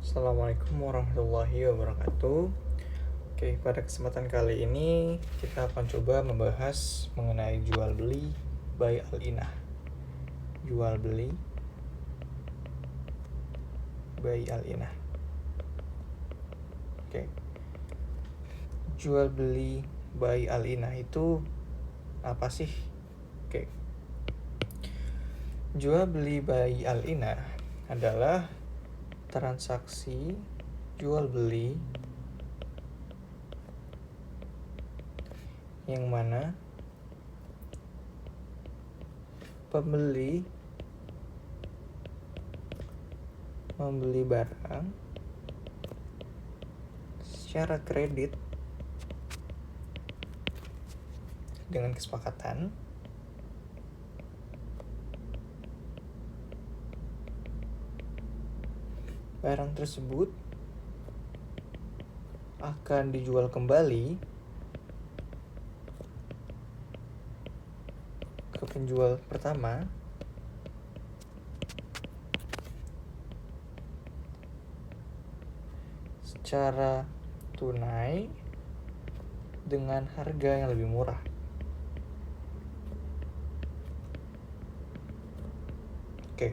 Assalamualaikum warahmatullahi wabarakatuh. Oke, pada kesempatan kali ini kita akan coba membahas mengenai jual beli by Al-Inah. Jual beli by Al-Inah. Oke. Jual beli by Al-Inah itu apa sih? Oke. Jual beli by Al-Inah adalah transaksi jual beli yang mana pembeli membeli barang secara kredit dengan kesepakatan barang tersebut akan dijual kembali ke penjual pertama secara tunai dengan harga yang lebih murah. Oke.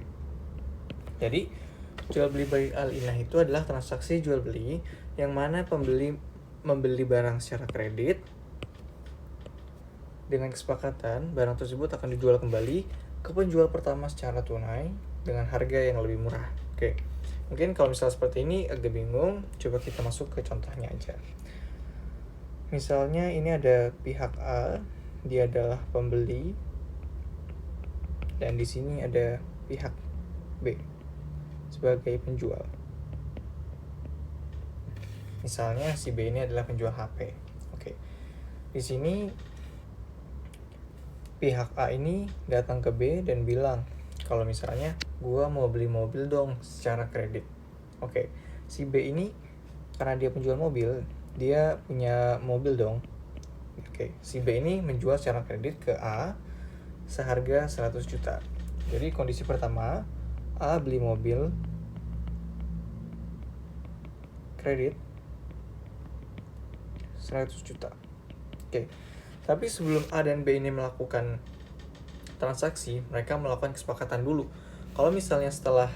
Jadi jual beli by Al-Inah itu adalah transaksi jual beli yang mana pembeli membeli barang secara kredit dengan kesepakatan barang tersebut akan dijual kembali ke penjual pertama secara tunai dengan harga yang lebih murah. Oke. Mungkin kalau misalnya seperti ini agak bingung, coba kita masuk ke contohnya aja. Misalnya ini ada pihak A, dia adalah pembeli, dan di sini ada pihak B sebagai penjual. Misalnya si B ini adalah penjual HP. Oke. Di sini pihak A ini datang ke B dan bilang, kalau misalnya gua mau beli mobil dong secara kredit. Oke. Si B ini karena dia penjual mobil, dia punya mobil dong. Oke. Si B ini menjual secara kredit ke A seharga 100 juta. Jadi kondisi pertama, A beli mobil kredit 100 juta. Oke. Tapi sebelum A dan B ini melakukan transaksi, mereka melakukan kesepakatan dulu. Kalau misalnya setelah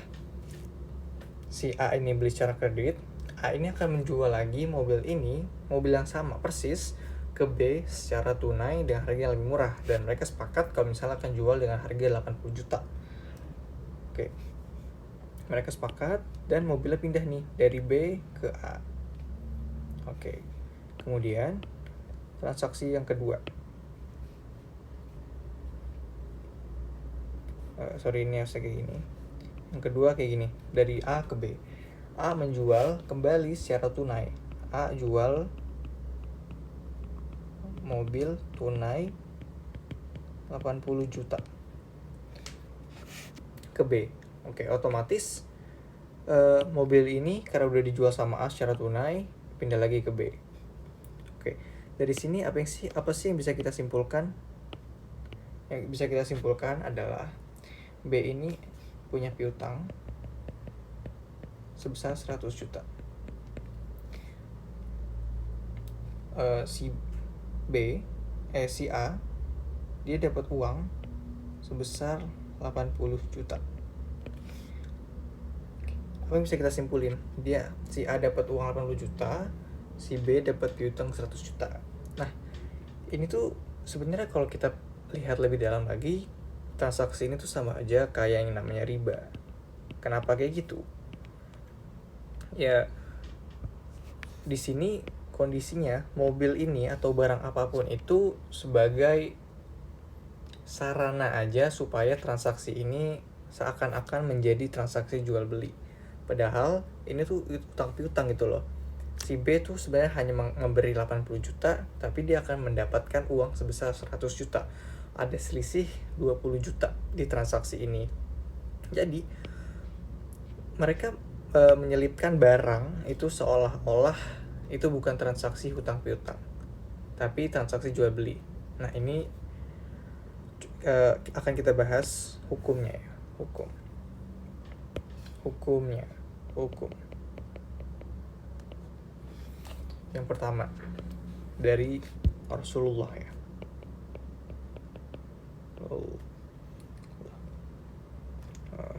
si A ini beli secara kredit, A ini akan menjual lagi mobil ini, mobil yang sama persis, ke B secara tunai dengan harga yang lebih murah. Dan mereka sepakat kalau misalnya akan jual dengan harga 80 juta. Oke. Mereka sepakat dan mobilnya pindah nih dari B ke A. Oke. Kemudian transaksi yang kedua. Ini harus kayak gini. Yang kedua kayak gini, dari A ke B. A menjual kembali secara tunai. A jual mobil tunai 80 juta ke B. Oke, otomatis mobil ini karena udah dijual sama A secara tunai, pindah lagi ke B. Oke, dari sini apa sih yang bisa kita simpulkan? Yang bisa kita simpulkan adalah B ini punya piutang sebesar 100 juta. Si A dia dapat uang sebesar 80 juta. Apa yang bisa kita simpulin? Si A dapat uang 80 juta, si B dapat piutang 100 juta. Nah, ini tuh sebenarnya kalau kita lihat lebih dalam lagi, transaksi ini tuh sama aja kayak yang namanya riba. Kenapa kayak gitu? Ya, di sini kondisinya mobil ini atau barang apapun itu sebagai sarana aja supaya transaksi ini seakan-akan menjadi transaksi jual beli. Padahal ini tuh utang piutang gitu loh. Si B tuh sebenarnya hanya memberi 80 juta, tapi dia akan mendapatkan uang sebesar 100 juta. Ada selisih 20 juta di transaksi ini. Jadi mereka menyelipkan barang itu seolah-olah itu bukan transaksi hutang piutang, tapi transaksi jual beli. Nah, ini akan kita bahas hukumnya ya. Hukum. Yang pertama dari Rasulullah ya.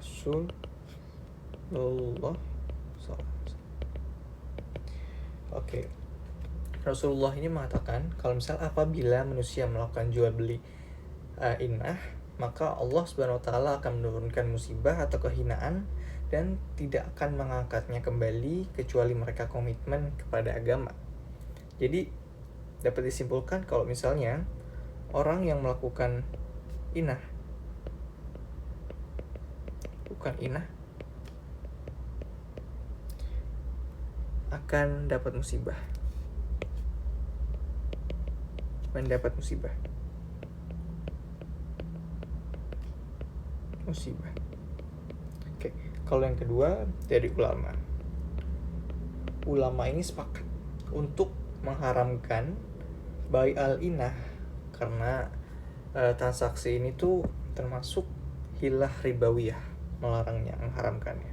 Rasulullah. Oke. Rasulullah ini mengatakan kalau misal apabila manusia melakukan jual beli inah, maka Allah Subhanahu wa taala akan menurunkan musibah atau kehinaan dan tidak akan mengangkatnya kembali kecuali mereka komitmen kepada agama. Jadi dapat disimpulkan kalau misalnya orang yang melakukan inah, bukan inah, akan dapat musibah. Mendapat musibah. Oke, kalau yang kedua dari ulama. Ulama ini sepakat untuk mengharamkan bai al-inah karena transaksi ini tuh termasuk hilah ribawiyah, melarangnya, mengharamkannya.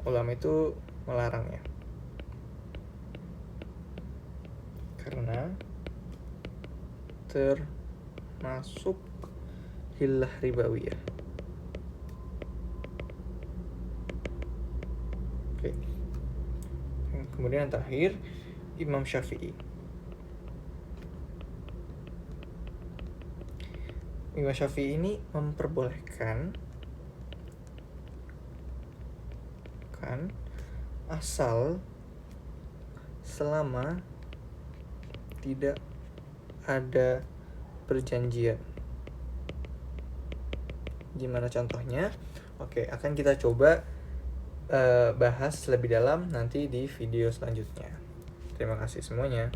Ulama itu melarangnya karena termasuk hilah ribawiyah. Kemudian yang terakhir Imam Syafi'i. Imam Syafi'i ini memperbolehkan kan asal selama tidak ada perjanjian. Gimana contohnya? Oke, akan kita coba bahas lebih dalam nanti di video selanjutnya. Terima kasih semuanya.